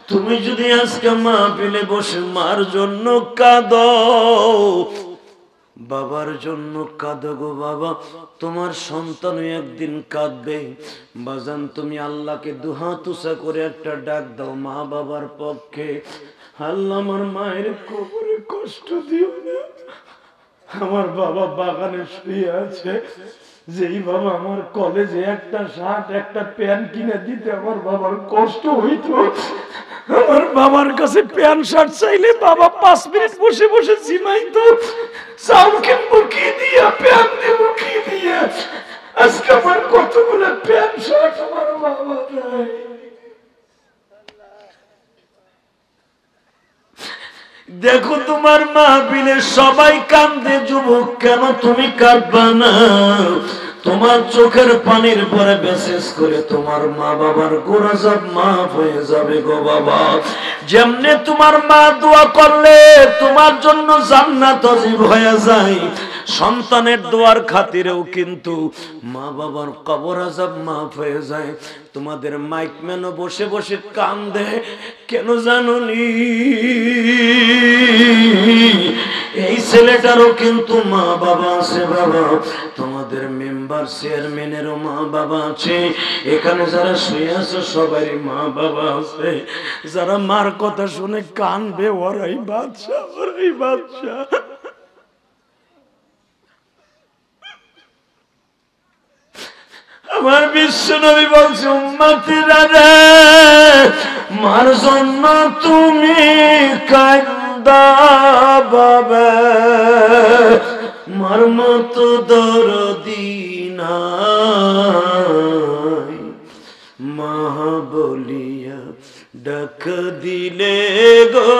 তুমি যদি আজকে মাহফিলে বসে মার জন্য কাঁদো, বাবার জন্য কাঁদো গো বাবা, তোমার সন্তান একদিন কাঁদবে। বাজান তুমি আল্লাহকে দুহাত উঁচা করে একটা ডাক দাও মা বাবার পক্ষে, আল্লাহ আমার মায়ের কবরে কষ্ট দিও না। আমার বাবা বাগানে শুয়ে আছে, যেই বাবা আমার কলেজে একটা শার্ট একটা প্যান্ট কিনে দিতে আমার বাবার কষ্ট হইতো। আমার বাবার কাছে প্যান্ট শার্ট চাইলে বাবা 5 মিনিট বসে বসে ঝিমাইতো। চাউল কিনবো কি দিয়া, প্যান্ট দেবো কি দিয়া। আজকে আমার কতগুলো প্যান্ট শার্ট আমার বাবা নাই। দেখো তোমার মাহফিলে সবাই কান্দে, যুবক কেন তুমি কাঁদবা না? তোমার চোখের পানির পরে বিশেষ করে তোমার মা বাবার গুনাহ সব মাফ হয়ে যাবে গো বাবা। যেমনে তোমার মা দোয়া করলে তোমার জন্য জান্নাত ওয়াজিব হয়ে যায়, সন্তানের দোয়ার খাতিরেও কিন্তু মা বাবার কবর আযাব মাফ হয়ে যায়। তোমাদের মাইক ম্যানও বসে বসে কান্দে, কেন জানোনি এই ছেলেটারও কিন্তু মা বাবা আছে বাবা। তোমাদের মেম্বার চেয়ারম্যানেরও মা বাবা আছে, এখানে যারা শুয়ে আছে সবারই মা বাবা আছে। যারা মার কথা শুনে কানবে ওরাই বাদশা, ওরাই বাদশা। আমার বিশ্ব নবী বলছে, উম্মতিরা রে, মার জন্য তুমি কাঁদাবে, মার মতো দরদি নাই, মা বলিয়া ডাক দিলে গো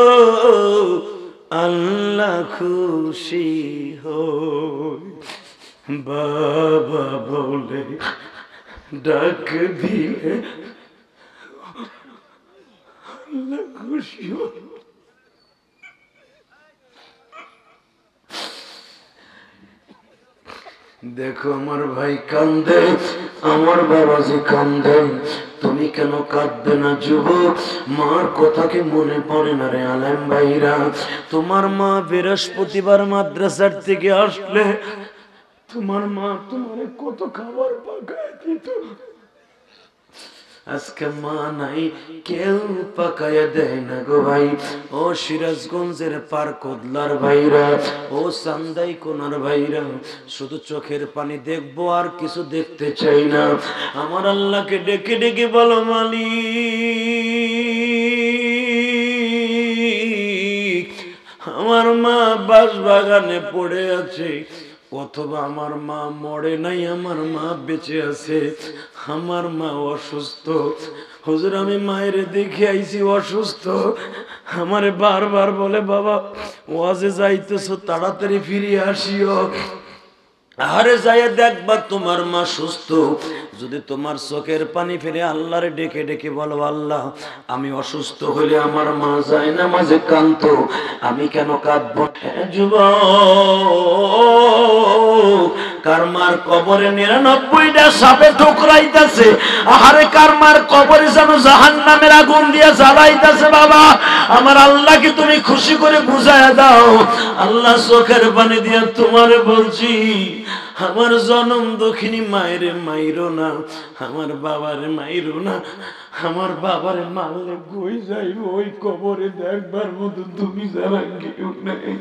আল্লাহ খুশি হয়, বাবা বলে ডাক দিলে আল্লাহ খুশি হয়। দেখো আমার ভাই কান্দে, আমার বাবাজি কান্দে, তুমি কেন কাঁদবে না যুবক? মার কথা কি মনে পড়ে না রে আলেম ভাইরা? তোমার মা বৃহস্পতিবার মাদ্রাসার থেকে আসলে তোমার মা তোমার কত খাবার পাকায় দিত। আজকে মা নাই, কেউ পাকায় দেয় না গো ভাই। ও সিরাজগঞ্জের পার কোদলার ভাইরা, ও চান্দাই কোনার ভাইরা, শুধু চোখের পানি দেখবো আর কিছু দেখতে চাই না। আমার আল্লাহকে ডেকে ডেকে বলো, মালিক আমার মা বাঁশবাগানে পড়ে আছে, অথবা আমার মা মরে নাই, আমার মা বেঁচে আছে, আমার মা অসুস্থ। হুজুর আমি মায়ের দেখে আইছি অসুস্থ। আমারে বারবার বলে, বাবা ওয়াজে যাইতেছো তাড়াতাড়ি ফিরে আসিও, আরে যাইয়া দেখবা তোমার মা সুস্থ। যদি তোমার চোখের পানি ফেলে আল্লাহরে ডেকে ডেকে বলো, আল্লাহ আমি অসুস্থ হলে আমার মা যায় না মাঝে কাঁদতো, আমি কেন কাঁদবো? যুবক, কার মার কবরে 99টা সাপে ঠোকরাইতেছে, আহারে কার মার কবরে যেন জাহান্নামের আগুন দিয়ে জ্বালাইতেছে। বাবা আমার আল্লাহকে তুমি খুশি করে বুঝায়া দাও। আল্লাহ চোখের পানি দিয়ে তোমারে বলছি, আমার জনম দক্ষিণী মায়ের মাইরো না, আমার বাবার মাইরো না, আমার বাবার মারলে কই যাইব? ওই কবরে দেখবার মতো তুমি যারা কেউ নেই।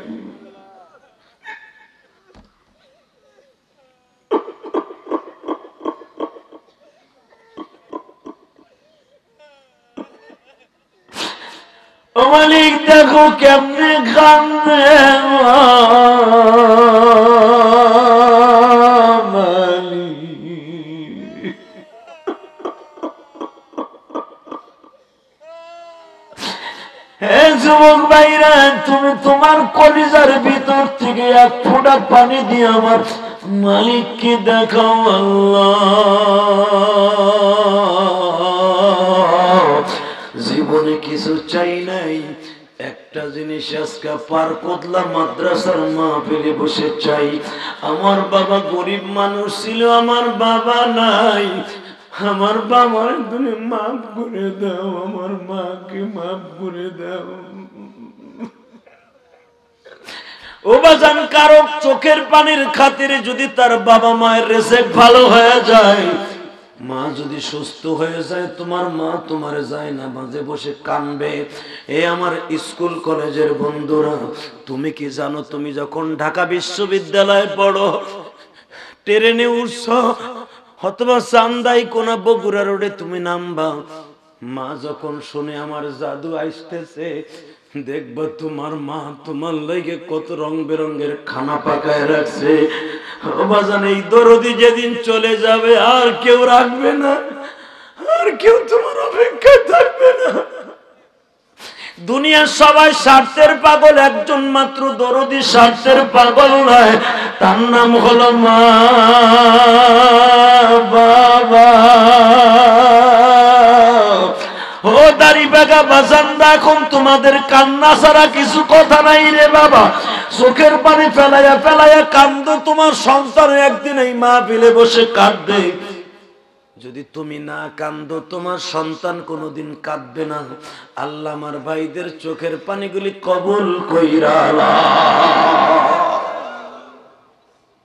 ও মালিক দেখো কেমনে কান্দে যুবক ভাইরা, তুমি তোমার কলিজার ভিতর থেকে এক ফোঁটা পানি দিয়ে আমার মালিককে দেখাও। আল্লাহ জীবনে কিছু চাই নাই, একটা জিনিস আজকে পার কোদলা মাদ্রাসার মাহফিলে বসে চাই। আমার বাবা গরিব মানুষ ছিল, আমার বাবা নাই, আমার বাবার তুমি মাফ করে দাও, আমার মাকে মাফ করে দাও। ও বাজান, কারো চোখের পানির খাতিরে যদি তার বাবা মায়ের রেজেক ভালো হয়ে যায়, মা যদি সুস্থ হয়ে যায়, তোমার মা তোমার যায় না, মাঝে বসে কানবে। এ আমার স্কুল কলেজের বন্ধুরা, তুমি কি জানো, তুমি যখন ঢাকা বিশ্ববিদ্যালয়ে পড়ো, ট্রেনে উঠছ অথবা চান্দাই কোনা বগুড়া রোডে তুমি নামবা, মা যখন শুনে আমার জাদু আসতেছে, দেখবা তোমার মা তোমার লাগে কত রং বেরঙের খানা পাকায় রাখছে। বাজান এই দরদি যেদিন চলে যাবে আর কেউ রাখবে না, আর কেউ তোমার অপেক্ষায় থাকবে না। দুনিয়ার সবাই স্বার্থের পাগল, একজন মাত্র দরদি স্বার্থের পাগল নয়। তার নাম হলো মা বাবা। ও দাড়ি বাগা বাজানরা, এখন তোমাদের কান্না ছাড়া কিছু কথা নাই রে বাবা। চোখের পানি ফেলাইয়া ফেলাইয়া কান্দো, তোমার সন্তান একদিন এই মাহফিলে বসে কাঁদবে। যদি তুমি না কান্দো, তোমার সন্তান কোনোদিন কাঁদবে না। আল্লাহ আমার ভাইদের চোখের পানিগুলি কবুল কইরা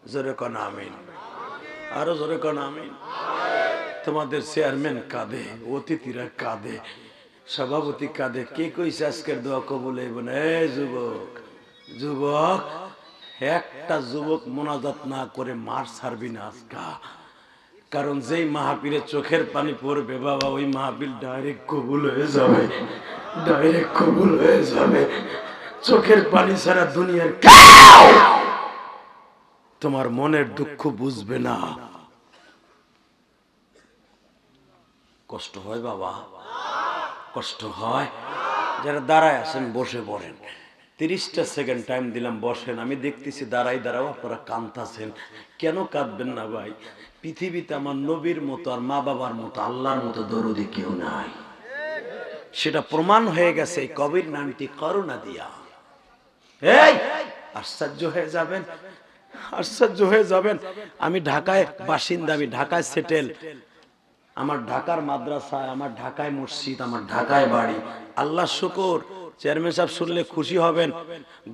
জোরে কোন আমিন, আরো জোরে কোন আমিন। তোমাদের চেয়ারম্যান কাঁদে, অতিথিরা কাঁদে, সভাপতি কাঁদে। কে কইছে আজকের দোয়া কবুল হইব না? এই যুবক, যুবক, একটা যুবক মোনাজাত না করে মার ছাড়বি না আজকা। কারণ যেই মাহফিলে চোখের পানি পড়বে বাবা, ওই মাহফিল ডাইরেক্ট কবুল হয়ে যাবে, ডাইরেক্ট কবুল হয়ে যাবে। চোখের পানি ছাড়া দুনিয়ার কেউ তোমার মনের দুঃখ বুঝবে না। কষ্ট হয় বাবা, কষ্ট হয়। যারা দাঁড়ায় আছেন বসে পড়েন, 30টা সেকেন্ড টাইম দিলাম, বসেন। আমি দেখতেছি দাঁড়াই দাঁড়াও আপনারা কাঁদতেছেন। কেন কাঁদবেন না ভাই? পৃথিবীতে আমার নবীর মতো আর মা বাবার মতো আল্লাহর মতো দরদি কেউ নাই। সেটা প্রমাণ হয়ে গেছে এই কোভিড-19 করোনা দিয়া। এই আশ্চর্য হয়ে যাবেন, আশ্চর্য হয়ে যাবেন। আমি ঢাকায় বাসিন্দা, আমি ঢাকায় সেটেল। আমার ঢাকার মাদ্রাসা, আমার ঢাকায় মসজিদ, আমার ঢাকায় বাড়ি। আল্লাহ শুকর। চেয়ারম্যান সাহেব শুনলে খুশি হবেন,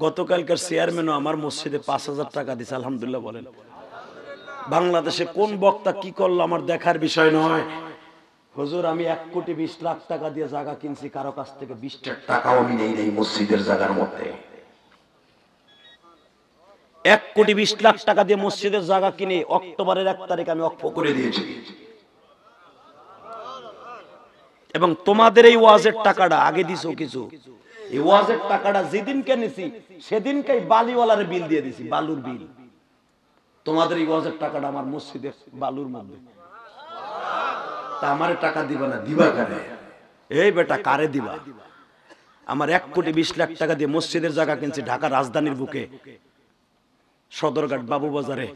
গতকালকার চেয়ারম্যানও আমার মসজিদে 5,000 টাকা দিছে। আলহামদুলিল্লাহ বলেন। বাংলাদেশে কোন বক্তা কি করলো আমার দেখার বিষয় নয়। হুজুর আমি 1,20,00,000 টাকা দিয়ে জায়গা কিনছি, কারো কাছ থেকে 20 টাকাও আমি নেই এই মসজিদের জায়গার মধ্যে। 1,20,00,000 টাকা দিয়ে মসজিদের জায়গা কিনে অক্টোবরের 1 তারিখ আমি ওয়াকফ করে দিয়েছি। এবং তোমাদের এই ওয়াজের টাকাটা আগে দিছো কিছু। এই ওয়াজের টাকাটা যেদিনকে নিছি সেদিনকেই বালিওয়ালার বিল দিয়ে দিছি, বালুর বিল। তোমাদের এই ওয়াজের টাকাটা আমার মসজিদের বালুর মধ্যে। তা আমারে টাকা দিবা না, দিবা কারে? এই বেটা কারে দিবা? আমার 1,20,00,000 টাকা দিয়ে মসজিদের জায়গা কিনছি ঢাকা রাজধানীর বুকে, সদরঘাট বাবু বাজারে।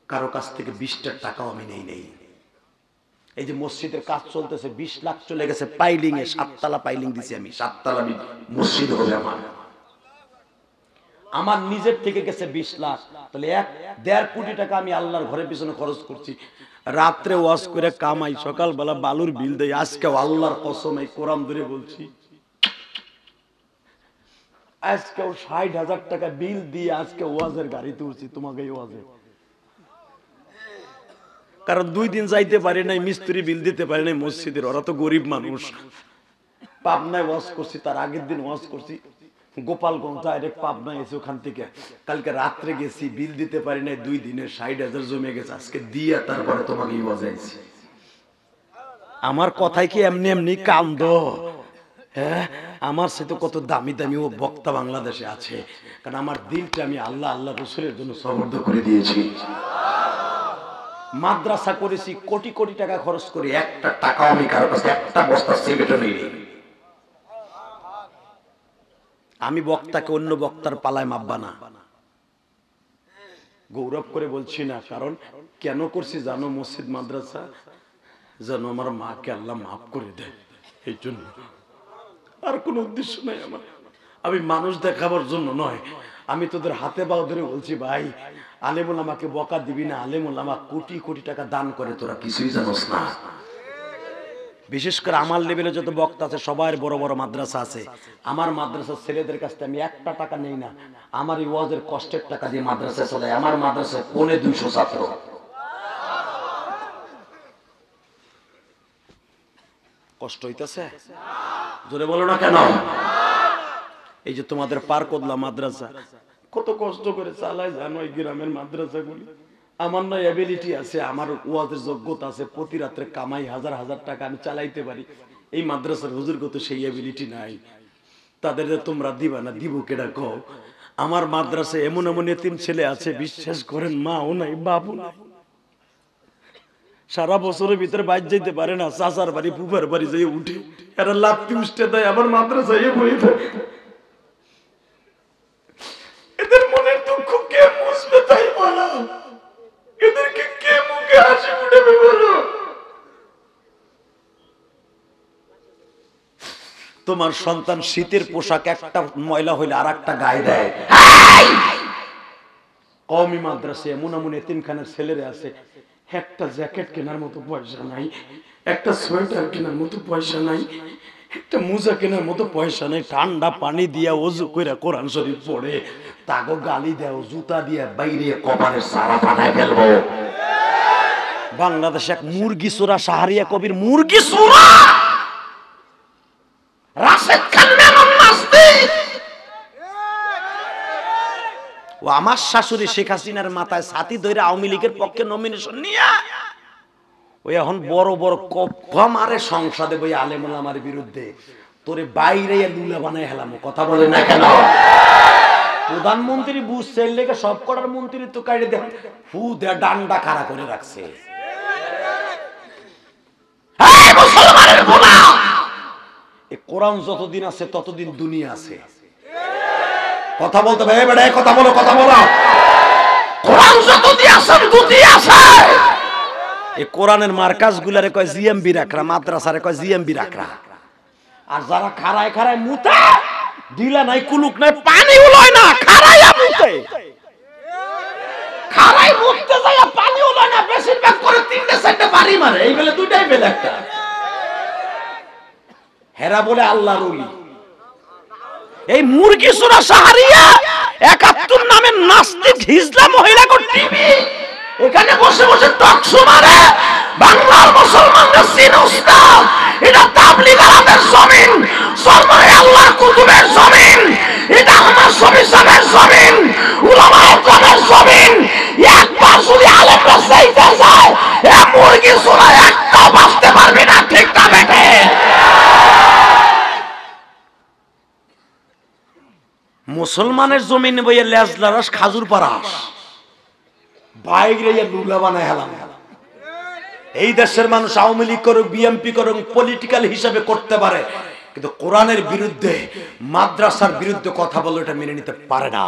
কারো কাছ থেকে 20 টাকাও আমি নেই। এই যে মসজিদের কাজ চলতেছে, 20 লাখ চলে গেছে পাইলিং এ। 7 তলা পাইলিং দিছি আমি, 7 তলা মসজিদ হবে আমার নিজের থেকে গেছে 20 লাখ। তাহলে 1.5 কোটি টাকা আমি আল্লাহর ঘরের পিছনে খরচ করছি। রাত্রে ওয়াজ করে কামাই, সকালবেলা বালুর বিল দেই। আজকে আল্লাহর কসম এই কোরআন ধরে বলছি, আজকেও 60,000 টাকা বিল দিয়ে আজকে ওয়াজের গাড়িতে উঠছি তোমাকে এই ওয়াজে। কারণ 2 দিন যাইতে পারি নাই, মিস্ত্রি বিল দিতে পারি নাই মসজিদের। ওরা তো গরিব মানুষ। পাবনায় ওয়াজ করছি, তার আগের দিন ওয়াজ করছি গোপালগঞ্জ, ডাইরেক্ট পাবনায় এসে ওখান থেকে কালকে রাত্রে গেছি, বিল দিতে পারি নাই। 2 দিনের 60,000 জমে গেছে, আজকে দিয়া তারপরে তোমাকে ওয়াজ আইছি। আমার কথাই কি এমনি এমনি কান্দ? হ্যাঁ, আমার সাথে কত দামি দামি ও বক্তা বাংলাদেশে আছে। কারণ আমার দিলটা আমি আল্লাহ আল্লাহ রাসূলের জন্য সমর্থ করে দিয়েছি। মাদ্রাসা করেছি, কোটি কোটি টাকা খরচ করি, একটা টাকাও আমি কারো কাছে একটা বস্তা সিমেন্টও নেই। আমি বক্তাকে অন্য বক্তার পালায় মাপবা না। গৌরব করে বলছি না, কারণ কেন করছি জানো? মসজিদ মাদ্রাসা যেন আমার মাকে আল্লাহ মাফ করে দেয়, এই জন্য। আর কোনো উদ্দেশ্য নাই আমার। আমি মানুষ দেখাবার জন্য নয়। আমি তোদের হাতে পাও ধরে বলছি, ভাই আলেমুল আমাকে বকা দিবি না। আলেমুল আমা কোটি কোটি টাকা দান করে, তোরা কিছুই জানোস না। বিশেষ করে আমার লেভেলে যত বক্তা আছে সবার বড় বড় মাদ্রাসা আছে। আমার মাদ্রাসার ছেলেদের কাছ থেকে আমি একটা টাকা নেই না। আমার এই ওয়াজের কষ্টের টাকা দিয়ে মাদ্রাসা চলে। আমার মাদ্রাসায় 250 ছাত্র। কষ্ট হইতেছে? জোরে বলো না কেন? এই যে তোমাদের পারকোদলা মাদ্রাসা কত কষ্ট করে চালায় জানো এই গ্রামের মাদ্রাসাগুলি। আমার না এবিলিটি আছে, আমার ওয়াজের যোগ্যতা আছে, প্রতি রাত্রে কামাই 1000 টাকা আমি চালাইতে পারি। এই মাদ্রাসার হুজুর কত সেই এবিলিটি নাই। তাদের তোমরা দিবা না, দিব কেডা কও? আমার মাদ্রাসায় এমন এমন এতিম ছেলে আছে, বিশ্বাস করেন মাও নাই বাবু নাই, সারা বছরের ভিতরে বাইরে যেতে পারে না। চাচার বাড়ি ফুফার বাড়ি যেয়ে উঠে এরা লাফতি উঠতে দেয়, আমার মাদ্রাসায় বই থাকে। এদের মনের দুঃখ কে বুঝবে তাই বল? তোমার সন্তান শীতের পোশাক একটা ময়লা হইলে আর একটা গায়ে দেয়। কওমি মাদ্রাসা এমন এমন এতিমখানার ছেলেরা আছে, একটা জ্যাকেট কেনার মতো পয়সা নাই, একটা সোয়েটার কেনার মতো পয়সা নাই, একটা মোজা কেনার মতো পয়সা নাই। ঠান্ডা পানি দিয়া ওযু কইরা কোরআন শরীফ পড়ে, তাগো গালি দাও, জুতা দিয়া বাইরে কপালে সারা বানায় ফেলবো। বাংলাদেশে এক মুরগি চোরা শাহরিয়া কবির মুরগি চোরা রাশেদ খান মেনন নাস্তিক। ও আমার শাশুড়ি শেখ হাসিনার মাথায় ছাতি ধরে আওয়ামী লীগের পক্ষে নমিনেশন নিয়ে ওই এখন বড় বড় কপ্পা মারে সংসদে বই আলেম ওলামার বিরুদ্ধে, তোরে বাইরে লুলা বানায় হেলাম। কথা বলে না কেন? প্রধানমন্ত্রী বুঝছে লেগে সব করার মন্ত্রী তো কাইড়ে দেন ফু দেয়া ডান্ডা খাড়া করে রাখছে। মুসলমানের গোলাম, এই কোরআন যতদিন আছে ততদিন দুনিয়া আছে। কথা বলতে ভাই বেড়ে কথা বলো, কথা বলো। কোরআন যতদিন আছে দুনিয়া আছে। এই কোরআনের মার্কাজ গুলারে কয় জিএমবি রাখরা, মাদ্রাসারে কয় জিএমবি রাখরা। আর যারা খাড়ায় খাড়ায় মুতে, দিলা নাই কুলুক নাই পানি উলয় না, খাড়াইয়া মুতে, খাড়াই মুতে যায় পানি উলয় না, বেশিরভাগ করে তিনটে চারটে বাড়ি মারে, এই বেলে দুইটাই বেলে একটা। হেরা বলে আল্লাহর ওলি। এই মুরগি চোরা শাহরিয়া ৭১ নামের নাস্তিক হিজলা মহিলা কো টিভি এখানে বসে বসে টকশো মারে। বাংলার মুসলমানরা চিনোস না, এটা তাবলীগ আলাদের জমিন, সরমায়ে আল্লাহর কুতুবের জমিন, এটা আমার সবিসাবের জমিন, উলামায়ে কেরামের জমিন। একবার যদি আলেমরা চাইতে যায়, এ মুরগি চোরা একটাও বাঁচতে পারবে না। ঠিক না বেটে? মুসলমানের জমিনে বইয়ে লেজলারাস খাজুর পারাস বাইরে লুলা বানায় হেলাম। এই দেশের মানুষ আওয়ামী লীগ করুক, বিএনপি করুক, পলিটিক্যাল হিসাবে করতে পারে, কিন্তু কোরআনের বিরুদ্ধে, মাদ্রাসার বিরুদ্ধে কথা বলে এটা মেনে নিতে পারে না।